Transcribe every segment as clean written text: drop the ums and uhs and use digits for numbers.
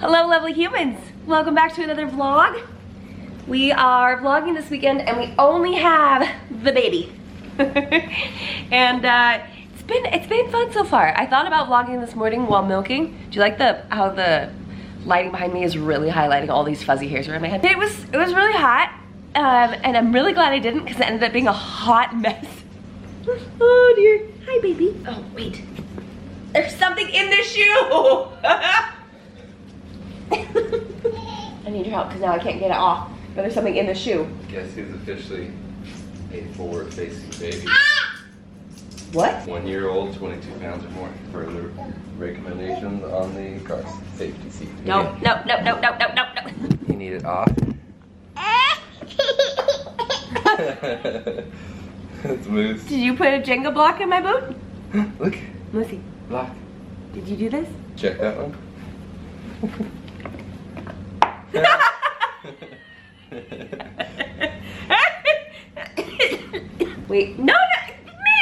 Hello lovely humans, welcome back to another vlog. We are vlogging this weekend and we only have the baby. And it's been fun so far. I thought about vlogging this morning while milking. Do you like how the lighting behind me is really highlighting all these fuzzy hairs around my head? It was really hot, and I'm really glad I didn't because it ended up being a hot mess. Oh dear. Hi baby. Oh wait, there's something in the shoe. I need your help because now I can't get it off. But there's something in the shoe. Guess who's officially a forward-facing baby? What? 1 year old, 22 pounds or more. Further recommendations on the car safety seat. No. You need it off. It's Moose. Did you put a Jenga block in my boot? Look. Lucy. Block. Did you do this? Check that one. Wait, no,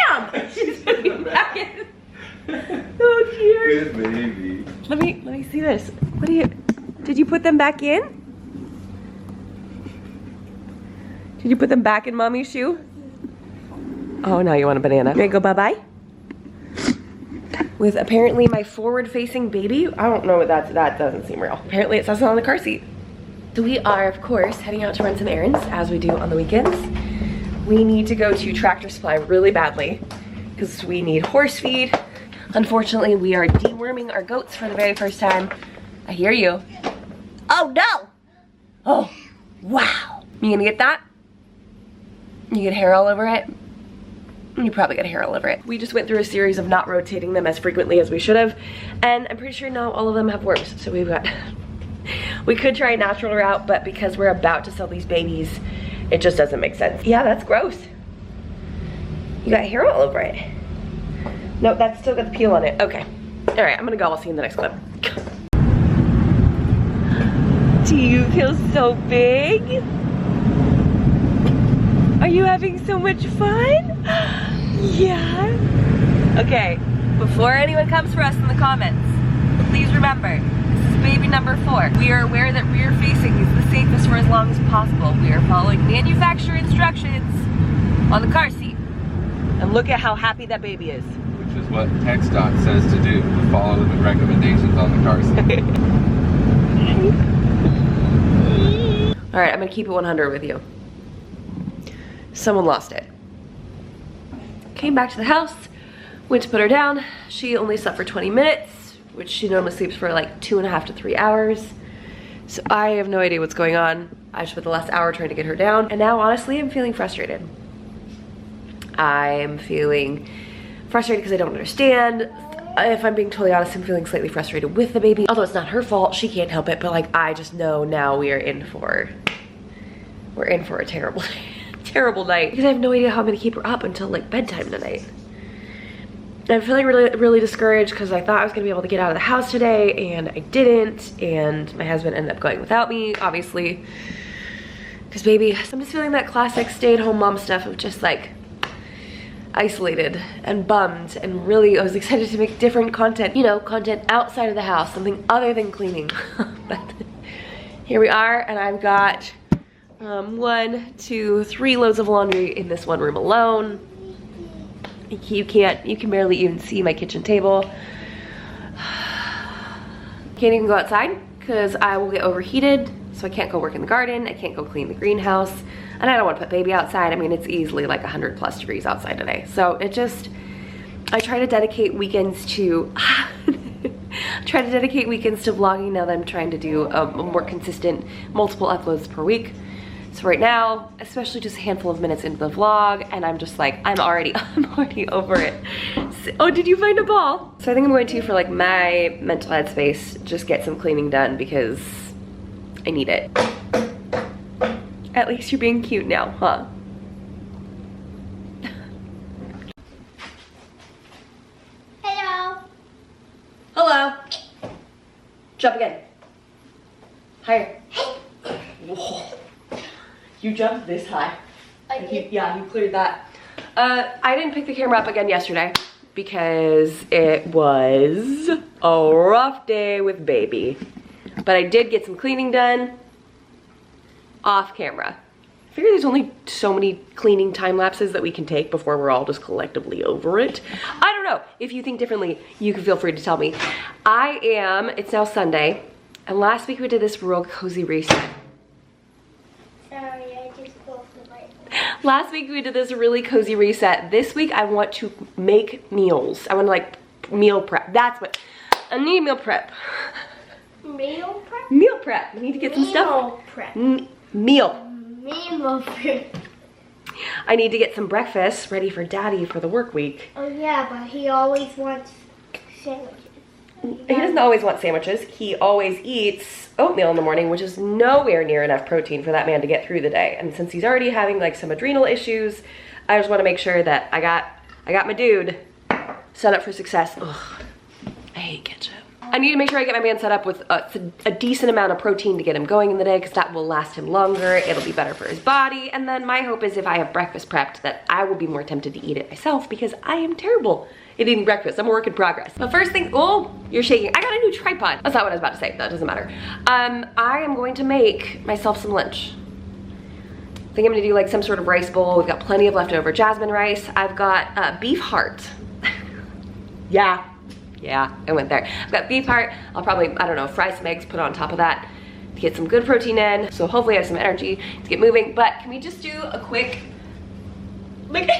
ma'am! She's putting it back in. Oh dear. Good baby. Let me see this. What did you put them back in? Did you put them back in mommy's shoe? Oh, now you want a banana. Can I go bye-bye? With apparently my forward-facing baby. I don't know what that doesn't seem real. Apparently it says it on the car seat. So we are, of course, heading out to run some errands, as we do on the weekends. We need to go to Tractor Supply really badly, because we need horse feed. Unfortunately, we are deworming our goats for the very first time. I hear you. Oh no! Oh, wow. You gonna get that? You get hair all over it? You probably got hair all over it. We just went through a series of not rotating them as frequently as we should have, and I'm pretty sure now all of them have worms. So we've got, we could try a natural route, but because we're about to sell these babies, it just doesn't make sense. Yeah, that's gross. You got hair all over it. Nope, that's still got the peel on it. Okay. All right, I'm gonna go. I'll see you in the next clip. Do you feel so big? Are you having so much fun? Yeah. Okay, before anyone comes for us in the comments, please remember, this is baby number 4. We are aware that rear facing is the safest for as long as possible. We are following manufacturer instructions on the car seat. And look at how happy that baby is. Which is what TxDOT says to do, to follow the recommendations on the car seat. All right, I'm gonna keep it 100 with you. Someone lost it. Came back to the house, went to put her down. She only slept for 20 minutes, which she normally sleeps for like 2.5 to 3 hours. So I have no idea what's going on. I spent the last hour trying to get her down. And now honestly, I'm feeling frustrated. I'm feeling frustrated because I don't understand. If I'm being totally honest, I'm feeling slightly frustrated with the baby. Although it's not her fault, she can't help it, but like I just know now we're in for a terrible terrible night because I have no idea how I'm gonna keep her up until like bedtime tonight. I'm feeling really discouraged because I thought I was gonna be able to get out of the house today and I didn't, and my husband ended up going without me, obviously, because baby, I'm just feeling that classic stay-at-home mom stuff of just like isolated and bummed, and really I was excited to make different content, you know, content outside of the house, something other than cleaning. But here we are, and I've got 1, 2, 3 loads of laundry in this one room alone. You can barely even see my kitchen table. Can't even go outside because I will get overheated, so I can't go work in the garden, I can't go clean the greenhouse, and I don't want to put baby outside. I mean, it's easily like 100+ degrees outside today. So it just, I try to dedicate weekends to vlogging now that I'm trying to do a more consistent multiple uploads per week. So right now, especially just a handful of minutes into the vlog, and I'm just like, I'm already over it. So, oh, did you find a ball? So I think I'm going to, for like my mental headspace, just get some cleaning done because I need it. At least you're being cute now, huh? Hello. Hello. Jump again. Higher. Whoa. You jumped this high. Yeah, you cleared that. I didn't pick the camera up again yesterday because it was a rough day with baby. But I did get some cleaning done off camera. I figure there's only so many cleaning time lapses that we can take before we're all just collectively over it. I don't know. If you think differently, you can feel free to tell me. It's now Sunday, and last week we did this real cozy reset. Sorry, I just broke the Bible. Last week we did this really cozy reset. This week I want to make meals. I want to like meal prep. That's what, I need meal prep. Meal prep? Meal prep. I need to get some stuff. Prep. Meal. Meal prep. I need to get some breakfast ready for Daddy for the work week. Oh yeah, but he always wants sandwiches. He doesn't always want sandwiches. He always eats oatmeal in the morning, which is nowhere near enough protein for that man to get through the day. And since he's already having like some adrenal issues, I just want to make sure that I got my dude set up for success. Ugh, I hate ketchup. I need to make sure I get my man set up with a decent amount of protein to get him going in the day, because that will last him longer. It'll be better for his body. And then my hope is if I have breakfast prepped that I will be more tempted to eat it myself, because I am terrible at eating breakfast. I'm a work in progress. But first thing, oh, you're shaking. I got a new tripod. That's not what I was about to say. That doesn't matter. I am going to make myself some lunch. I think I'm gonna do like some sort of rice bowl. We've got plenty of leftover jasmine rice. I've got beef heart. Yeah, I went there. I've got beef heart. I'll probably, I don't know, fry some eggs, put on top of that to get some good protein in. So hopefully I have some energy to get moving. But can we just do a quick, like,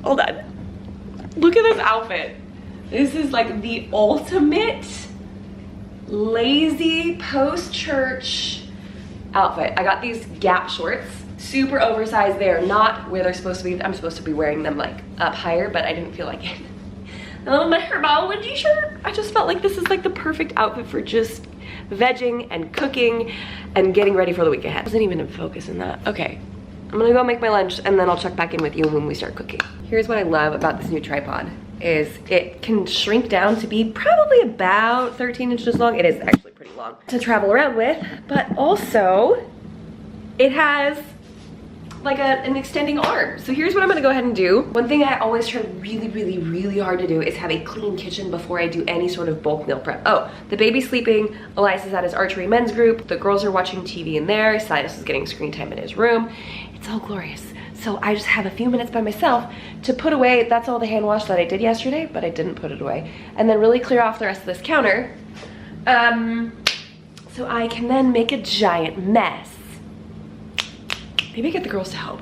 hold on. Look at this outfit. This is like the ultimate lazy post-church outfit. I got these Gap shorts, super oversized. They're not where they're supposed to be. I'm supposed to be wearing them like up higher, but I didn't feel like it. A little Hermione shirt. I just felt like this is like the perfect outfit for just vegging and cooking and getting ready for the week ahead. I wasn't even in focus in that. Okay, I'm gonna go make my lunch and then I'll check back in with you when we start cooking. Here's what I love about this new tripod is it can shrink down to be probably about 13 inches long. It is actually pretty long to travel around with, but also it has like an extending arm. So here's what I'm gonna go ahead and do. One thing I always try really hard to do is have a clean kitchen before I do any sort of bulk meal prep. Oh, the baby's sleeping, Elias is at his archery men's group, the girls are watching TV in there, Silas is getting screen time in his room. It's all glorious. So I just have a few minutes by myself to put away, that's all the hand wash that I did yesterday, but I didn't put it away. And then really clear off the rest of this counter. So I can then make a giant mess. Maybe get the girls to help.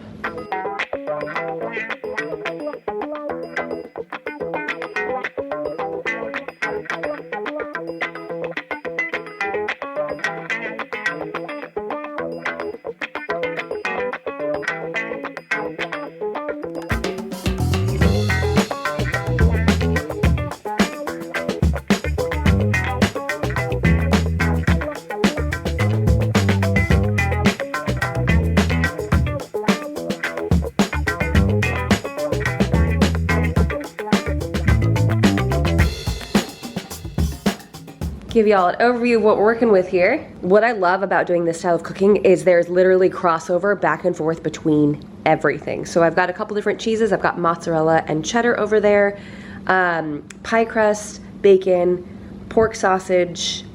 Give y'all an overview of what we're working with here. What I love about doing this style of cooking is there's literally crossover back and forth between everything. So I've got a couple different cheeses. I've got mozzarella and cheddar over there, pie crust, bacon, pork sausage,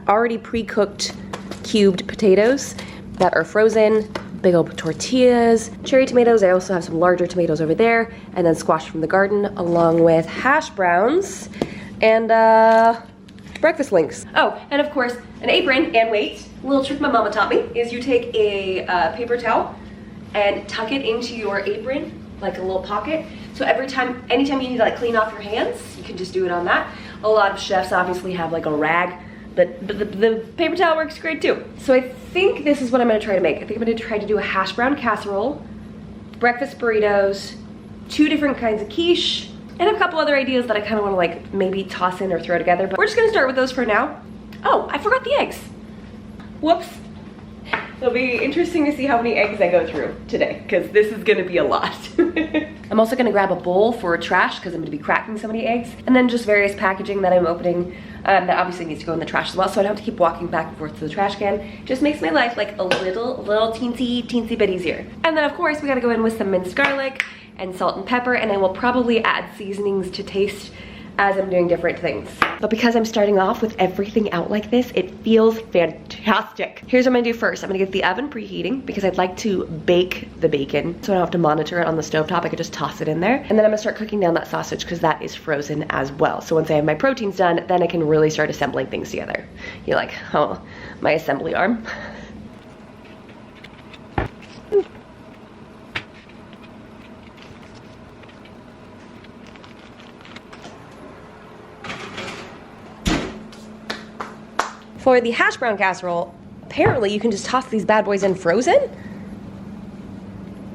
already pre-cooked cubed potatoes that are frozen, big old tortillas, cherry tomatoes. I also have some larger tomatoes over there, and then squash from the garden, along with hash browns and breakfast links. Oh, and of course, an apron and weight. A little trick my mama taught me is you take a paper towel and tuck it into your apron, like a little pocket. So anytime you need to like clean off your hands, you can just do it on that. A lot of chefs obviously have like a rag, but the paper towel works great too. So I think this is what I'm gonna try to make. I think I'm gonna try to do a hash brown casserole, breakfast burritos, 2 different kinds of quiche, and a couple other ideas that I kind of want to like maybe toss in or throw together, but we're just gonna start with those for now. Oh, I forgot the eggs. Whoops. It'll be interesting to see how many eggs I go through today, because this is gonna be a lot. I'm also gonna grab a bowl for trash, because I'm gonna be cracking so many eggs, and then just various packaging that I'm opening that obviously needs to go in the trash as well, so I don't have to keep walking back and forth to the trash can. It just makes my life like a little teensy bit easier. And then of course we gotta go in with some minced garlic and salt and pepper, and I will probably add seasonings to taste as I'm doing different things. But because I'm starting off with everything out like this, it feels fantastic. Here's what I'm gonna do first. I'm gonna get the oven preheating because I'd like to bake the bacon so I don't have to monitor it on the stovetop. I could just toss it in there. And then I'm gonna start cooking down that sausage because that is frozen as well. So once I have my proteins done, then I can really start assembling things together. You're like, oh, my assembly arm. For the hash brown casserole, apparently you can just toss these bad boys in frozen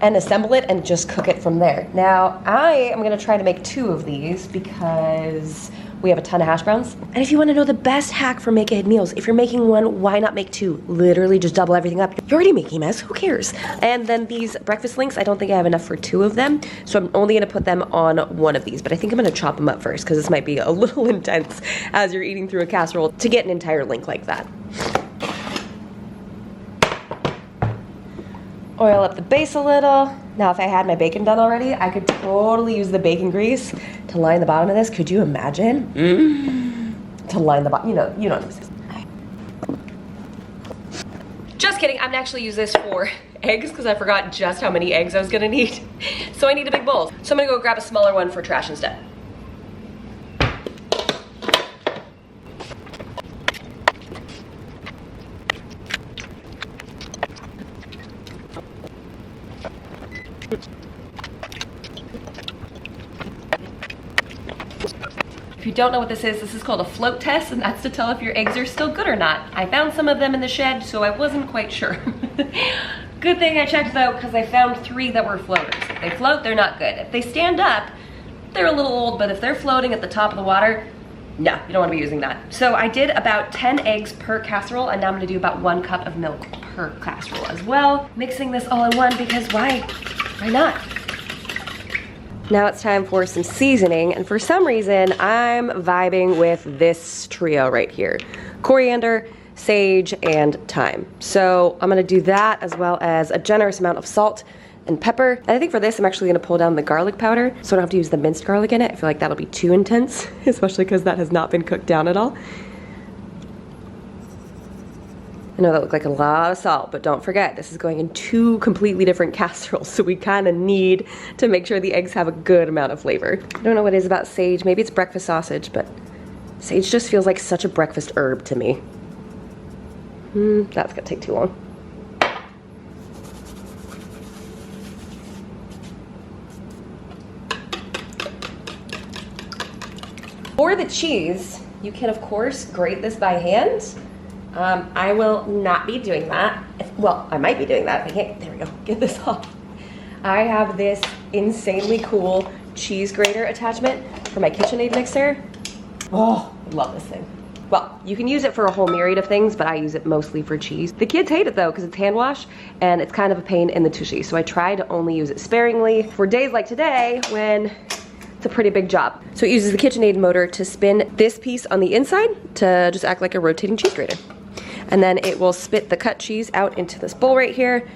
and assemble it and just cook it from there. Now, I am gonna try to make 2 of these because we have a ton of hash browns. And if you wanna know the best hack for make-ahead meals, if you're making 1, why not make 2? Literally just double everything up. You're already making a mess, who cares? And then these breakfast links, I don't think I have enough for 2 of them, so I'm only gonna put them on 1 of these, but I think I'm gonna chop them up first because this might be a little intense as you're eating through a casserole to get an entire link like that. Oil up the base a little. Now, if I had my bacon done already, I could totally use the bacon grease to line the bottom of this. Could you imagine? To line the bottom, you know what I'm saying. Just kidding, I'm gonna actually use this for eggs because I forgot just how many eggs I was gonna need. So I need a big bowl. So I'm gonna go grab a smaller one for trash instead. If you don't know what this is called a float test, and that's to tell if your eggs are still good or not. I found some of them in the shed, so I wasn't quite sure. Good thing I checked though, because I found 3 that were floaters. If they float, they're not good. If they stand up, they're a little old, but if they're floating at the top of the water, no, you don't want to be using that. So I did about 10 eggs per casserole, and now I'm gonna do about 1 cup of milk per casserole as well. Mixing this all in one because why not? Now it's time for some seasoning, and for some reason, I'm vibing with this trio right here. Coriander, sage, and thyme. So I'm gonna do that as well as a generous amount of salt and pepper. And I think for this, I'm actually gonna pull down the garlic powder so I don't have to use the minced garlic in it. I feel like that'll be too intense, especially because that has not been cooked down at all. I know that looked like a lot of salt, but don't forget, this is going in 2 completely different casseroles, so we kind of need to make sure the eggs have a good amount of flavor. I don't know what it is about sage. Maybe it's breakfast sausage, but sage just feels like such a breakfast herb to me. That's gonna take too long. For the cheese, you can of course grate this by hand. I will not be doing that. Well, I might be doing that. I can't, there we go, get this off. I have this insanely cool cheese grater attachment for my KitchenAid mixer. Oh, I love this thing. Well, you can use it for a whole myriad of things, but I use it mostly for cheese. The kids hate it though, because it's hand wash, and it's kind of a pain in the tushy, so I try to only use it sparingly for days like today when it's a pretty big job. So it uses the KitchenAid motor to spin this piece on the inside to just act like a rotating cheese grater. And then it will spit the cut cheese out into this bowl right here.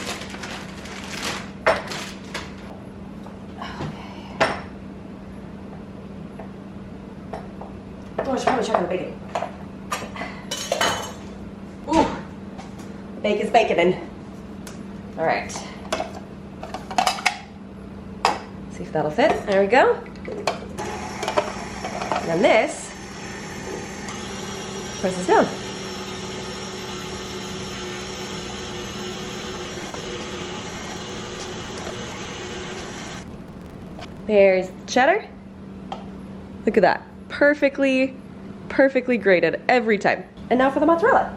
Oh, I should probably check on the bacon. Ooh, bacon's baconing. All right. See if that'll fit. There we go. And then this presses down. There's the cheddar. Look at that. Perfectly grated every time. And now for the mozzarella.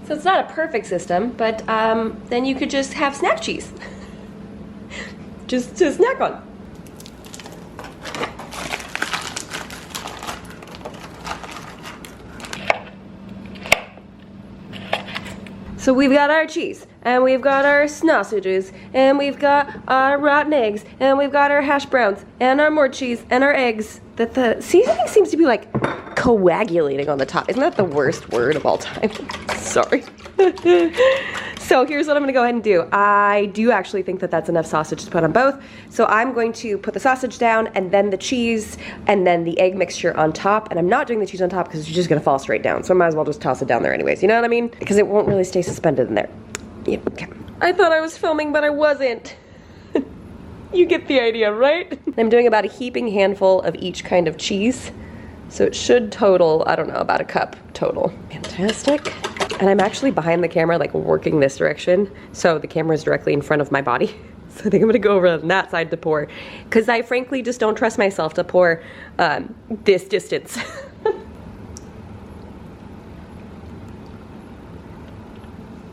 So it's not a perfect system, but then you could just have snack cheese. Just to snack on. So we've got our cheese, and we've got our sausages, and we've got our rotten eggs, and we've got our hash browns, and our more cheese, and our eggs. That the seasoning seems to be like coagulating on the top. Isn't that the worst word of all time? Sorry. So here's what I'm gonna go ahead and do. I do actually think that that's enough sausage to put on both. So I'm going to put the sausage down and then the cheese and then the egg mixture on top. And I'm not doing the cheese on top because it's just gonna fall straight down. So I might as well just toss it down there anyways. You know what I mean? Because it won't really stay suspended in there. Yep, okay. I thought I was filming, but I wasn't. You get the idea, right? I'm doing about a heaping handful of each kind of cheese. So it should total, I don't know, about a cup total. Fantastic. And I'm actually behind the camera, like working this direction. So the camera is directly in front of my body. So I think I'm gonna go over on that side to pour. Cause I frankly just don't trust myself to pour this distance. A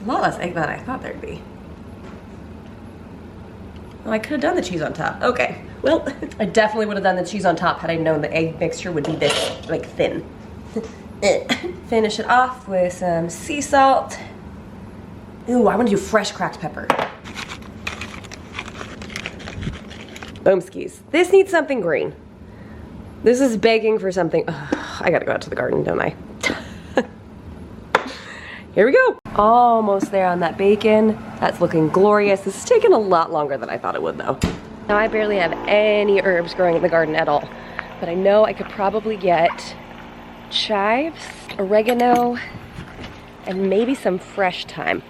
lot less egg than I thought there'd be. Oh, I could have done the cheese on top. Okay, well, I definitely would have done the cheese on top had I known the egg mixture would be this, like, thin. Finish it off with some sea salt. Ooh, I want to do fresh cracked pepper. Boom skis. This needs something green. This is begging for something. Ugh, I gotta go out to the garden, don't I? Here we go. Almost there on that bacon. That's looking glorious. This is taking a lot longer than I thought it would though. Now I barely have any herbs growing in the garden at all, but I know I could probably get chives, oregano, and maybe some fresh thyme.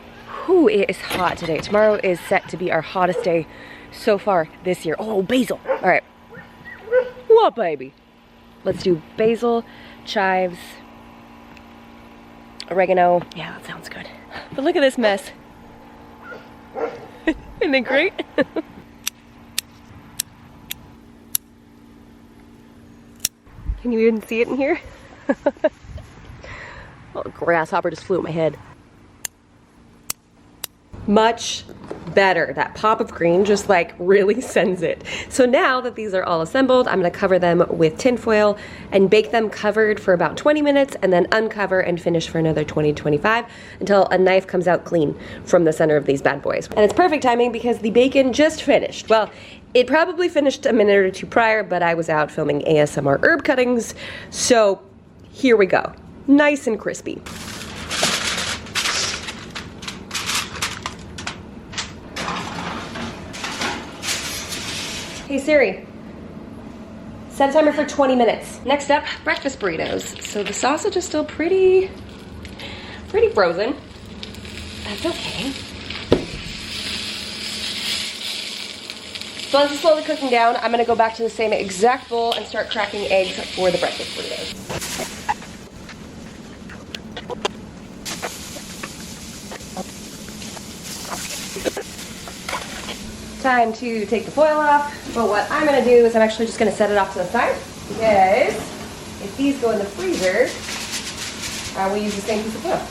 Whew, it is hot today. Tomorrow is set to be our hottest day so far this year. Oh, basil. All right. What, baby? Let's do basil, chives, oregano. Yeah, that sounds good. But look at this mess. Isn't it great? Can you even see it in here? Oh, a grasshopper just flew at my head. Much better. That pop of green just like really sends it. So now that these are all assembled, I'm gonna cover them with tin foil and bake them covered for about 20 minutes and then uncover and finish for another 20 to 25 until a knife comes out clean from the center of these bad boys. And it's perfect timing because the bacon just finished. Well, it probably finished a minute or two prior, but I was out filming ASMR herb cuttings. So here we go. Nice and crispy. Hey Siri, set a timer for 20 minutes. Next up, breakfast burritos. So the sausage is still pretty frozen. That's okay. So as it's slowly cooking down, I'm gonna go back to the same exact bowl and start cracking eggs for the breakfast burritos. Time to take the foil off, but what I'm gonna do is I'm actually just gonna set it off to the side because if these go in the freezer, I will use the same piece of foil.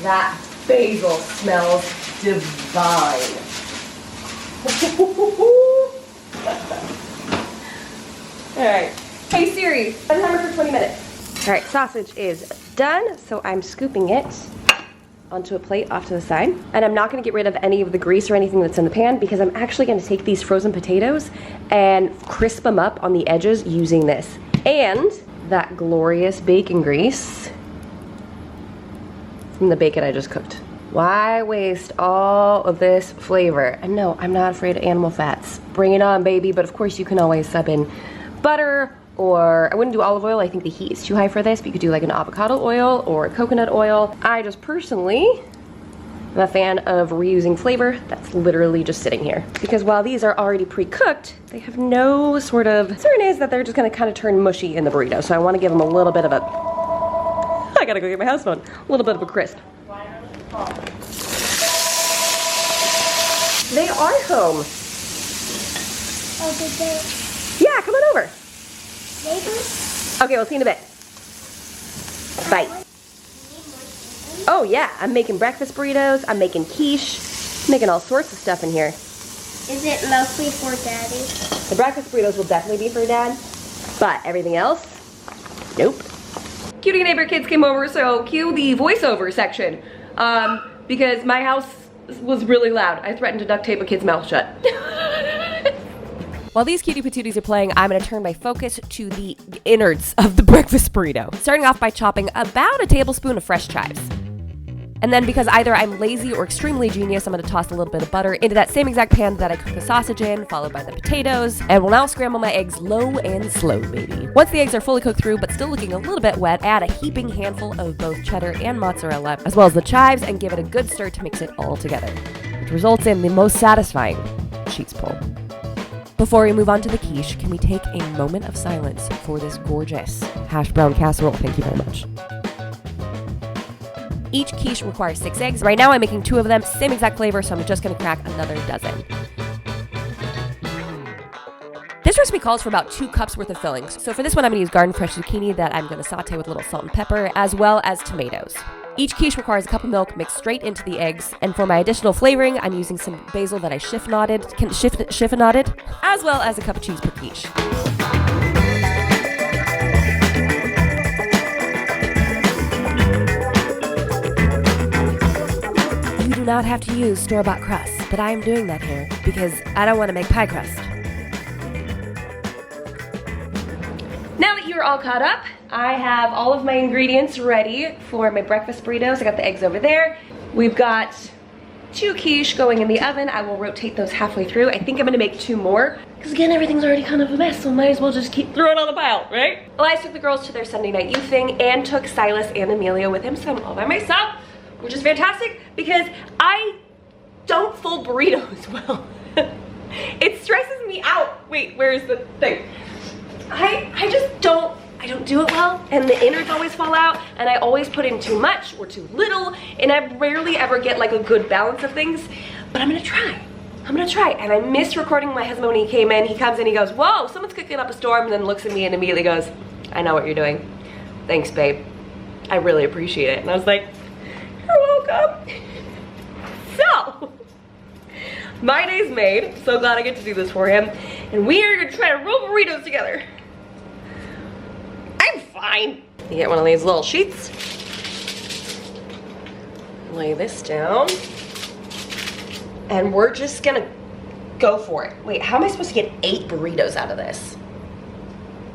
That basil smells divine. All right, hey Siri, set a timer for 20 minutes. All right, sausage is done, so I'm scooping it onto a plate off to the side. And I'm not gonna get rid of any of the grease or anything that's in the pan because I'm actually gonna take these frozen potatoes and crisp them up on the edges using this. And that glorious bacon grease from the bacon I just cooked. Why waste all of this flavor? And no, I'm not afraid of animal fats. Bring it on, baby. But of course you can always sub in butter, or I wouldn't do olive oil. I think the heat is too high for this, but you could do like an avocado oil or coconut oil. I just personally am a fan of reusing flavor that's literally just sitting here. Because while these are already pre-cooked, they have no sort of, certain is that they're just gonna kind of turn mushy in the burrito. So I wanna give them a little bit of a, I gotta go get my house phone, a little bit of a crisp. They are home. Oh, did they? Yeah, come on over. Neighbors? Okay, we'll see you in a bit. Bye. Oh yeah, I'm making breakfast burritos, I'm making quiche, I'm making all sorts of stuff in here. Is it mostly for Daddy? The breakfast burritos will definitely be for Dad, but everything else, nope. Cutie neighbor kids came over, so cue the voiceover section. because my house was really loud. I threatened to duct tape a kid's mouth shut. While these cutie patooties are playing, I'm gonna turn my focus to the innards of the breakfast burrito. Starting off by chopping about a tablespoon of fresh chives. And then because either I'm lazy or extremely genius, I'm gonna toss a little bit of butter into that same exact pan that I cooked the sausage in, followed by the potatoes, and will now scramble my eggs low and slow, baby. Once the eggs are fully cooked through, but still looking a little bit wet, add a heaping handful of both cheddar and mozzarella, as well as the chives, and give it a good stir to mix it all together, which results in the most satisfying cheese pull. Before we move on to the quiche, can we take a moment of silence for this gorgeous hash brown casserole? Thank you very much. Each quiche requires 6 eggs. Right now I'm making 2 of them, same exact flavor, so I'm just gonna crack another dozen. This recipe calls for about 2 cups worth of fillings. So for this one, I'm gonna use garden fresh zucchini that I'm gonna saute with a little salt and pepper, as well as tomatoes. Each quiche requires a cup of milk mixed straight into the eggs, and for my additional flavoring, I'm using some basil that I chiffonaded, as well as a cup of cheese per quiche. You do not have to use store-bought crust, but I am doing that here because I don't want to make pie crust. Now that you're all caught up, I have all of my ingredients ready for my breakfast burritos. I got the eggs over there. We've got 2 quiche going in the oven. I will rotate those halfway through. I think I'm gonna make 2 more because again, everything's already kind of a mess, so might as well just keep throwing on the pile, right? Elias took the girls to their Sunday night youth thing and took Silas and Amelia with him, so I'm all by myself, which is fantastic because I don't fold burritos well. It stresses me out. Wait, where is the thing? I just don't do it well, and the innards always fall out, and I always put in too much or too little, and I rarely ever get like a good balance of things, but I'm gonna try. And I missed recording my husband when he came in. He comes in, he goes, whoa, someone's cooking up a storm, and then looks at me and immediately goes, I know what you're doing. Thanks, babe. I really appreciate it. And I was like, you're welcome. So, my day's made. So glad I get to do this for him. And we are gonna try to roll burritos together. I'm fine. You get one of these little sheets. Lay this down. And we're just gonna go for it. Wait, how am I supposed to get 8 burritos out of this?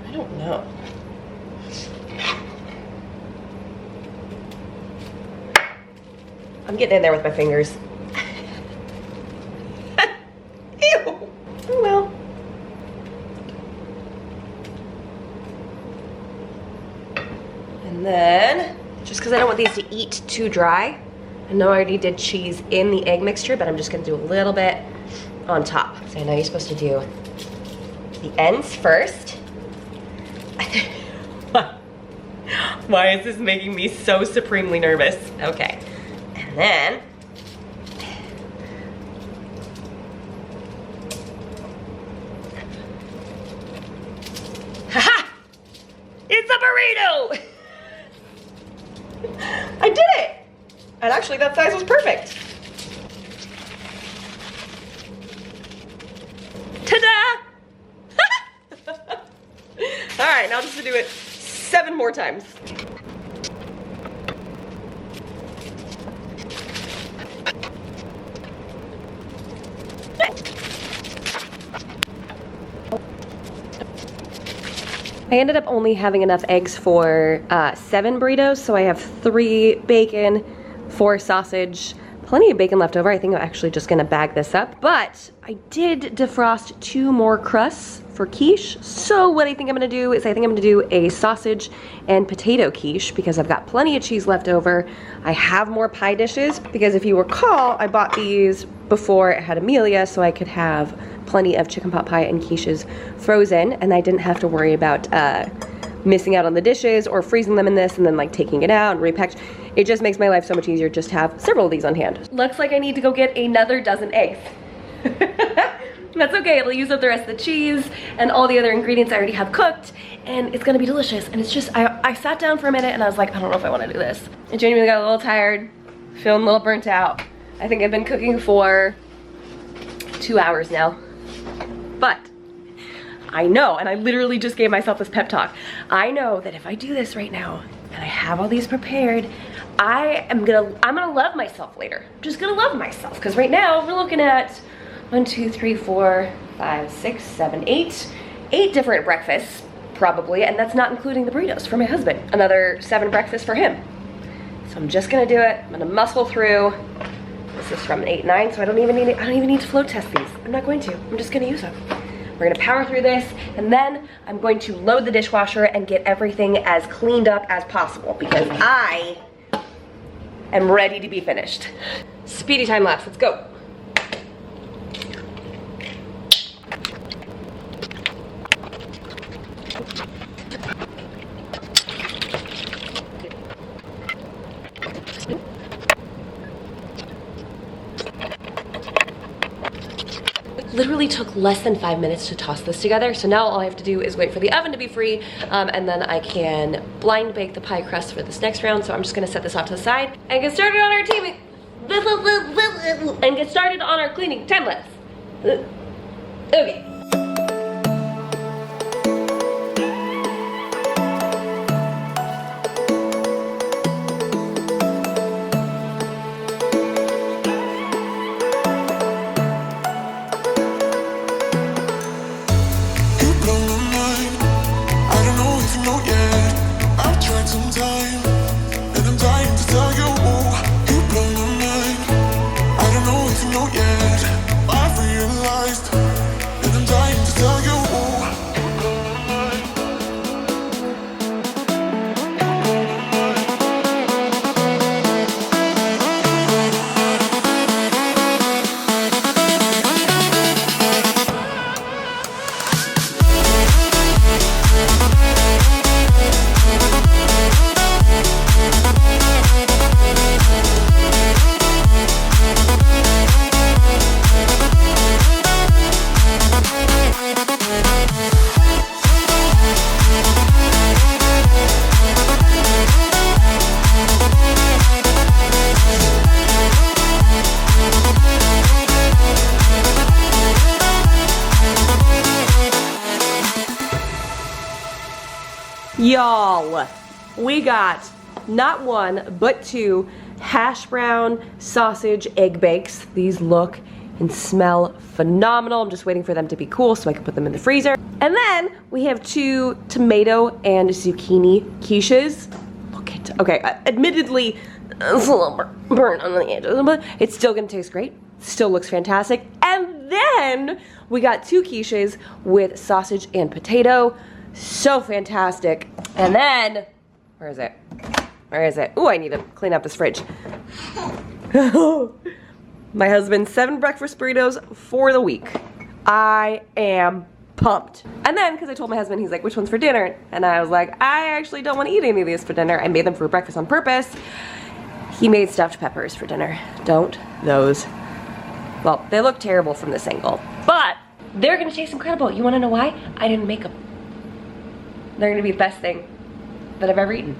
I don't know. I'm getting in there with my fingers. Ew. Oh well. And then, just because I don't want these to eat too dry, I know I already did cheese in the egg mixture, but I'm just gonna do a little bit on top. So I know you're supposed to do the ends first. Why is this making me so supremely nervous? Okay. And then, haha! It's a burrito! I did it! And actually that size was perfect. Ta-da! All right, now just to do it 7 more times. I ended up only having enough eggs for 7 burritos, so I have 3 bacon, 4 sausage, plenty of bacon left over. I think I'm actually just gonna bag this up, but I did defrost 2 more crusts for quiche. So what I think I'm gonna do is I think I'm gonna do a sausage and potato quiche because I've got plenty of cheese left over. I have more pie dishes because if you recall, I bought these before I had Amelia so I could have plenty of chicken pot pie and quiches frozen, and I didn't have to worry about missing out on the dishes or freezing them in this and then like taking it out and repackaged. It just makes my life so much easier just to have several of these on hand. Looks like I need to go get another dozen eggs. That's okay, it'll use up the rest of the cheese and all the other ingredients I already have cooked, and it's gonna be delicious. And it's just, I sat down for a minute and I was like, I don't know if I wanna do this. I genuinely got a little tired, feeling a little burnt out. I think I've been cooking for 2 hours now. But I know, and I literally just gave myself this pep talk. I know that if I do this right now, and I have all these prepared, I'm gonna love myself later. I'm just gonna love myself, because right now we're looking at 1, 2, 3, 4, 5, 6, 7, 8 different breakfasts probably, and that's not including the burritos for my husband. Another 7 breakfasts for him. So I'm just gonna do it. I'm gonna muscle through. This is from 8-9, so I don't even need to flow test these. I'm not going to. I'm just gonna use them. We're gonna power through this, and then I'm going to load the dishwasher and get everything as cleaned up as possible, because I am ready to be finished. Speedy time lapse, let's go. Literally took less than 5 minutes to toss this together, so now all I have to do is wait for the oven to be free, and then I can blind bake the pie crust for this next round. So I'm just gonna set this off to the side and get started on our teaming and get started on our cleaning time lapse. Okay. Y'all, we got not 1 but 2 hash brown sausage egg bakes. These look and smell phenomenal. I'm just waiting for them to be cool so I can put them in the freezer. And then we have 2 tomato and zucchini quiches. Look at, okay, admittedly it's a little burnt on the edges, but it's still gonna taste great. Still looks fantastic. And then we got 2 quiches with sausage and potato. So fantastic. And then, where is it? Where is it? Ooh, I need to clean up this fridge. My husband's 7 breakfast burritos for the week. I am pumped. And then, because I told my husband, he's like, which one's for dinner? And I was like, I actually don't want to eat any of these for dinner. I made them for breakfast on purpose. He made stuffed peppers for dinner. Don't those. Well, they look terrible from this angle, but they're gonna taste incredible. You wanna know why? I didn't make them. They're gonna be the best thing that I've ever eaten.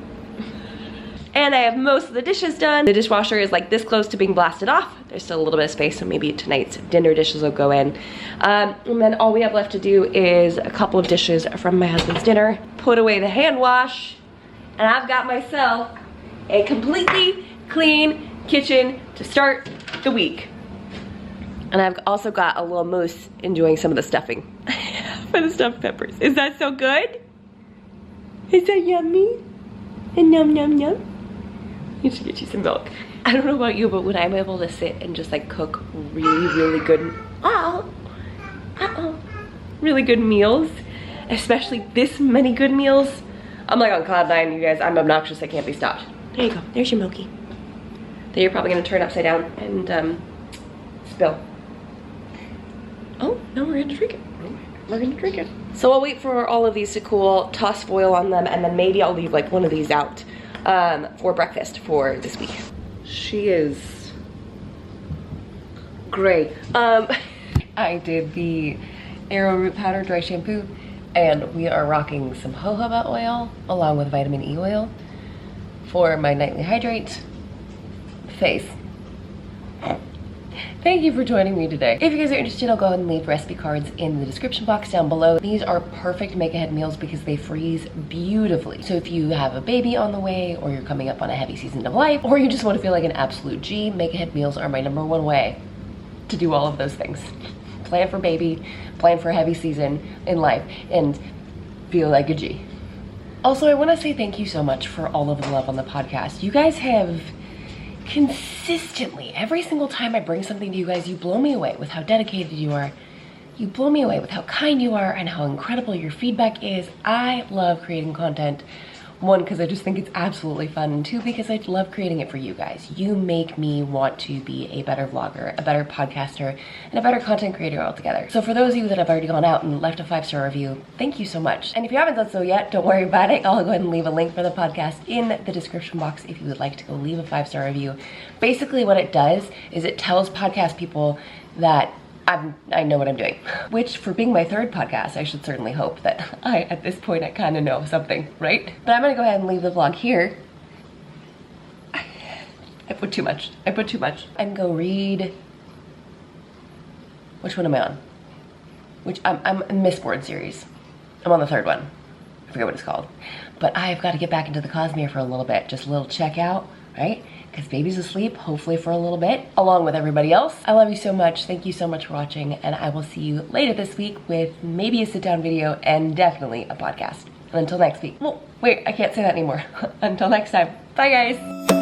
And I have most of the dishes done. The dishwasher is like this close to being blasted off. There's still a little bit of space, so maybe tonight's dinner dishes will go in. And then all we have left to do is a couple of dishes from my husband's dinner, put away the hand wash, and I've got myself a completely clean kitchen to start the week. And I've also got a little moose enjoying some of the stuffing for the stuffed peppers. Is that so good? Is that yummy? And yum yum yum. You should get you some milk. I don't know about you, but when I'm able to sit and just like cook really good, really good meals, especially this many good meals, I'm like on cloud 9, you guys. I'm obnoxious, I can't be stopped. There you go, there's your milky. That you're probably gonna turn upside down and spill. Oh, no, we're gonna drink it. We're gonna drink it. So I'll wait for all of these to cool, toss foil on them, and then maybe I'll leave like one of these out for breakfast for this week. She is great. I did the arrowroot powder dry shampoo, and we are rocking some jojoba oil along with vitamin E oil for my nightly hydrate face. Thank you for joining me today. If you guys are interested, I'll go ahead and leave recipe cards in the description box down below. These are perfect make-ahead meals because they freeze beautifully. So if you have a baby on the way, or you're coming up on a heavy season of life, or you just want to feel like an absolute G, make-ahead meals are my #1 way to do all of those things. Plan for baby, plan for a heavy season in life, and feel like a G. Also, I want to say thank you so much for all of the love on the podcast. You guys have consistently, every single time I bring something to you guys, you blow me away with how dedicated you are. You blow me away with how kind you are and how incredible your feedback is. I love creating content. 1, because I just think it's absolutely fun, and 2, because I love creating it for you guys. You make me want to be a better vlogger, a better podcaster, and a better content creator altogether. So for those of you that have already gone out and left a 5-star review, thank you so much. And if you haven't done so yet, don't worry about it. I'll go ahead and leave a link for the podcast in the description box if you would like to go leave a 5-star review. Basically what it does is it tells podcast people that I know what I'm doing, which for being my 3rd podcast, I should certainly hope that at this point, I kind of know something, right? But I'm gonna go ahead and leave the vlog here. I put too much. And go read, which one am I on? I'm in Mistborn series. I'm on the 3rd one. I forget what it's called. But I've got to get back into the Cosmere for a little bit, just a little checkout, right? Because baby's asleep, hopefully for a little bit, along with everybody else. I love you so much. Thank you so much for watching, and I will see you later this week with maybe a sit-down video and definitely a podcast. And until next week. Well, wait, I can't say that anymore. Until next time. Bye, guys.